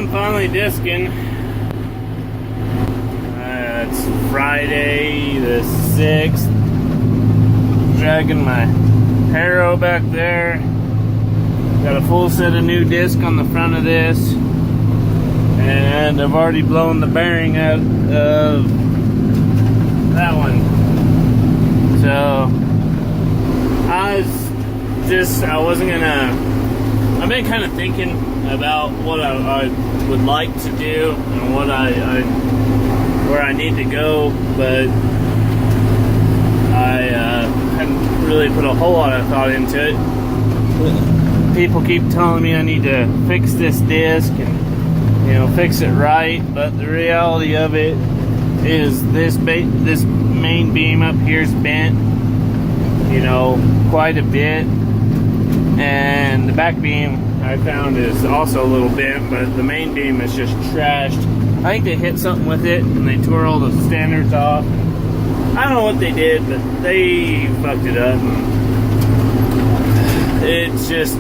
I'm finally disking. It's Friday the 6th. Dragging my harrow back there. Got a full set of new disc on the front of this. And I've already blown the bearing out of that one. So, I've been kind of thinking about what I would like to do and what where I need to go, but I hadn't really put a whole lot of thought into it. People keep telling me I need to fix this disc and fix it right, but the reality of it is this main beam up here is bent, quite a bit, and the back beam I found is also a little bent, but the main beam is just trashed. I think they hit something with it and they tore all the standards off. I don't know what they did, but they fucked it up. It's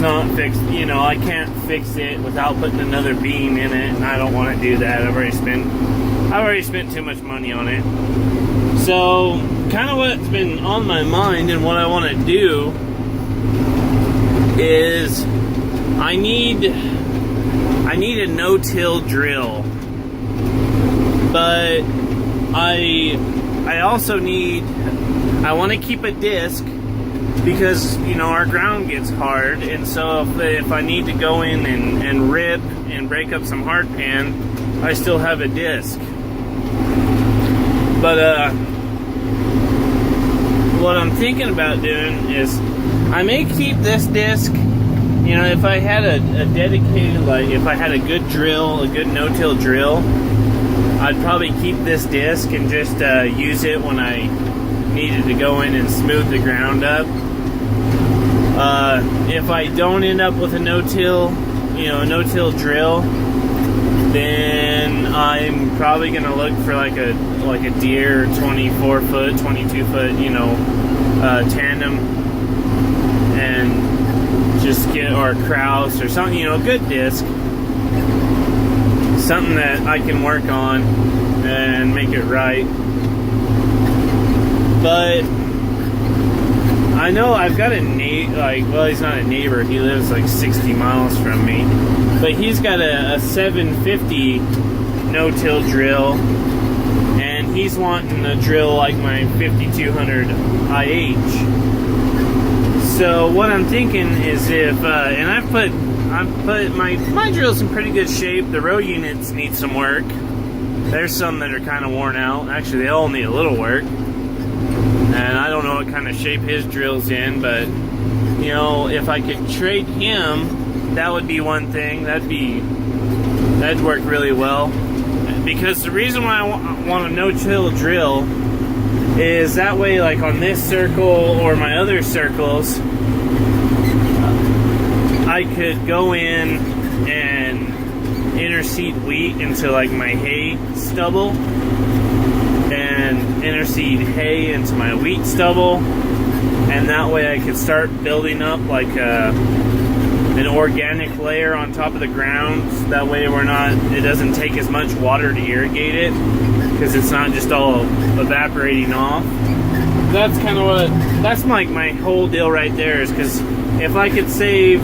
not fixed. I can't fix it without putting another beam in it, and I don't want to do that. I've already spent too much money on it. So, kind of what's been on my mind and what I want to do is I need a no-till drill, but I also I want to keep a disc because our ground gets hard, and so if I need to go in and rip and break up some hardpan, I still have a disc. But what I'm thinking about doing is I may keep this disc. If I had a dedicated, if I had a good drill, a good no-till drill, I'd probably keep this disc and just use it when I needed to go in and smooth the ground up. If I don't end up with a no-till, a no-till drill, then I'm probably gonna look for like a Deere 24 foot, 22 foot, tandem, and just get, or a Kraus or something, a good disc, something that I can work on and make it right. But I know I've got a he's not a neighbor, he lives like 60 miles from me, but he's got a 750 no-till drill, and he's wanting a drill like my 5200 IH. So what I'm thinking is and I've put my drill's in pretty good shape. The row units need some work. There's some that are kind of worn out. Actually, they all need a little work. And I don't know what kind of shape his drill's in, but if I could trade him, that would be one thing. That'd work really well. Because the reason why I want a no-till drill is that way, like on this circle or my other circles, I could go in and interseed wheat into like my hay stubble, and interseed hay into my wheat stubble, and that way I could start building up like an organic layer on top of the ground. That way it doesn't take as much water to irrigate it, because it's not just all evaporating off. That's kind of that's like my whole deal right there, is because if I could save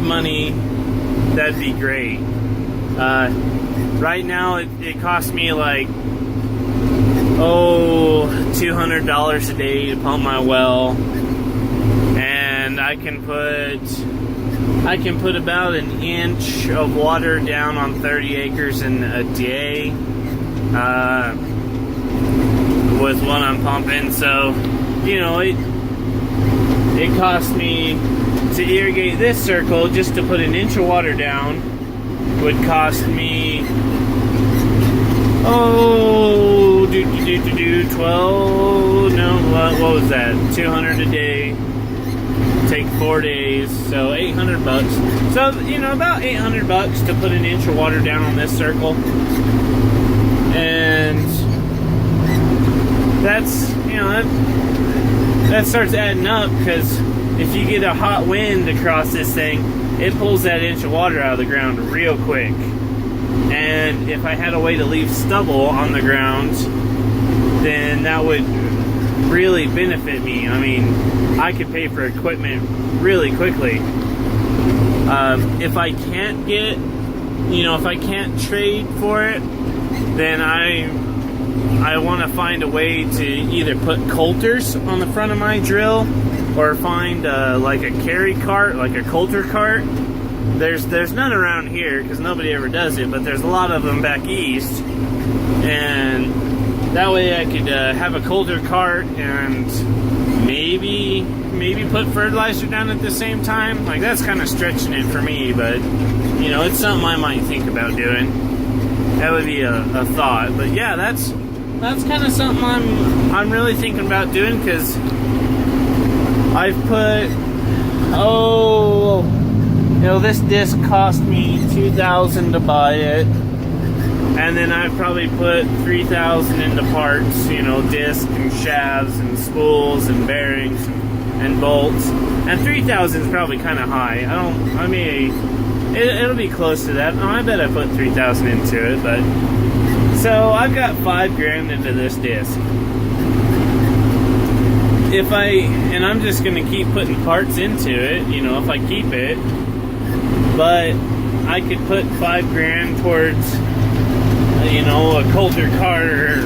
money, that'd be great. Right now it costs me like $200 a day to pump my well, and I can put about an inch of water down on 30 acres in a day with what I'm pumping. So it cost me to irrigate this circle, just to put an inch of water down, would cost me 200 a day, take 4 days, so $800. So about $800 to put an inch of water down on this circle, and that's that starts adding up, because if you get a hot wind across this thing, it pulls that inch of water out of the ground real quick. And if I had a way to leave stubble on the ground, then that would really benefit me. I mean, I could pay for equipment really quickly. If I can't get, if I can't trade for it, then I want to find a way to either put coulters on the front of my drill, or find like a carry cart, like a coulter cart. There's none around here because nobody ever does it, but there's a lot of them back east, and that way I could have a coulter cart and maybe put fertilizer down at the same time. Like, that's kind of stretching it for me, but it's something I might think about doing. That would be a thought. But yeah, that's kind of something I'm really thinking about doing, because I've put this disc cost me $2,000 to buy it, and then I've probably put $3,000 into parts, disc and shafts and spools and bearings and bolts, and $3,000 is probably kind of high. It'll be close to that. I bet I put $3,000 into it, but so I've got $5,000 into this disc. And I'm just gonna keep putting parts into it, if I keep it. But I could put $5,000 towards, a coulter cart,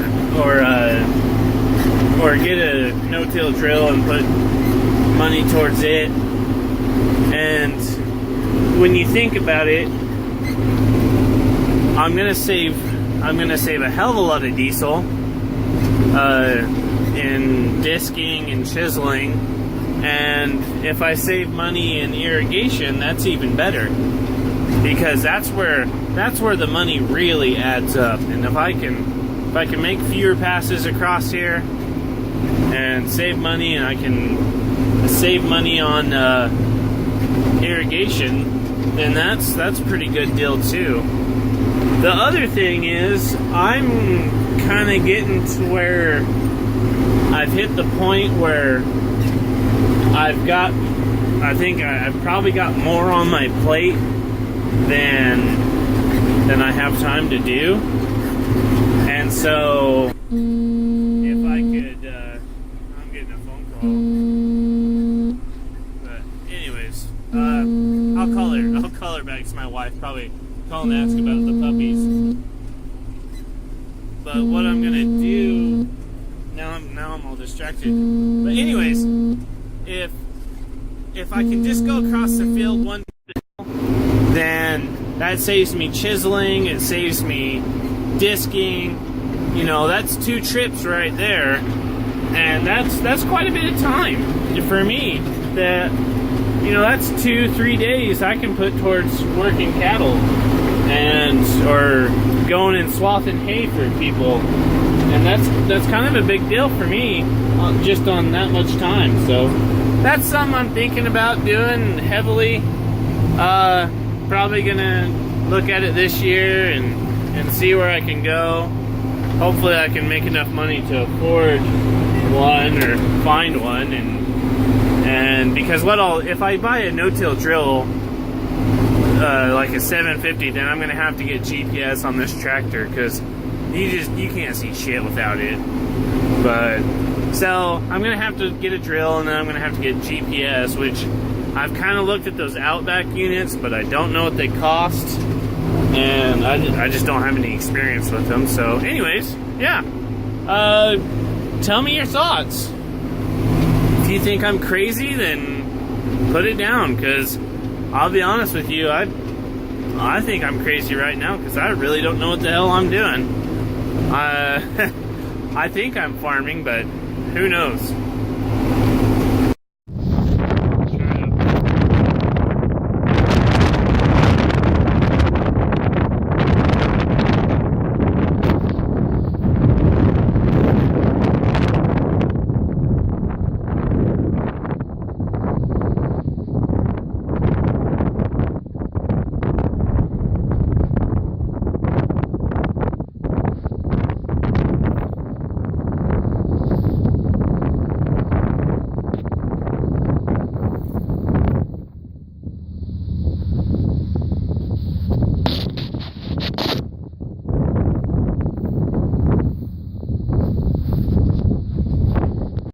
or get a no-till drill and put money towards it. And when you think about it, I'm gonna save a hell of a lot of diesel in disking and chiseling. And if I save money in irrigation, that's even better, because that's where the money really adds up. And if I can make fewer passes across here and save money, and I can save money on irrigation, then that's a pretty good deal too. The other thing is, I'm kind of getting to where I've hit the point where I think I've probably got more on my plate than I have time to do. And so if I could, I'm getting a phone call. But anyways, I'll call her back. It's my wife, probably call and ask about the puppies. But what I'm gonna do now, I'm all distracted. But anyways, if I can just go across the field one, then that saves me chiseling, it saves me disking. That's 2 trips right there, and that's quite a bit of time for me. That's 2-3 days I can put towards working cattle, or going and swathing hay for people, and that's kind of a big deal for me, just on that much time. So that's something I'm thinking about doing heavily. Probably gonna look at it this year and see where I can go. Hopefully I can make enough money to afford one or find one, and because if I buy a no-till drill, like a 750, then I'm gonna have to get GPS on this tractor, because you can't see shit without it. But so I'm gonna have to get a drill, and then I'm gonna have to get GPS, which I've kind of looked at those Outback units, but I don't know what they cost, and I just don't have any experience with them. So anyways, yeah, tell me your thoughts. If you think I'm crazy, then put it down, because I'll be honest with you, I think I'm crazy right now, because I really don't know what the hell I'm doing. I think I'm farming, but who knows?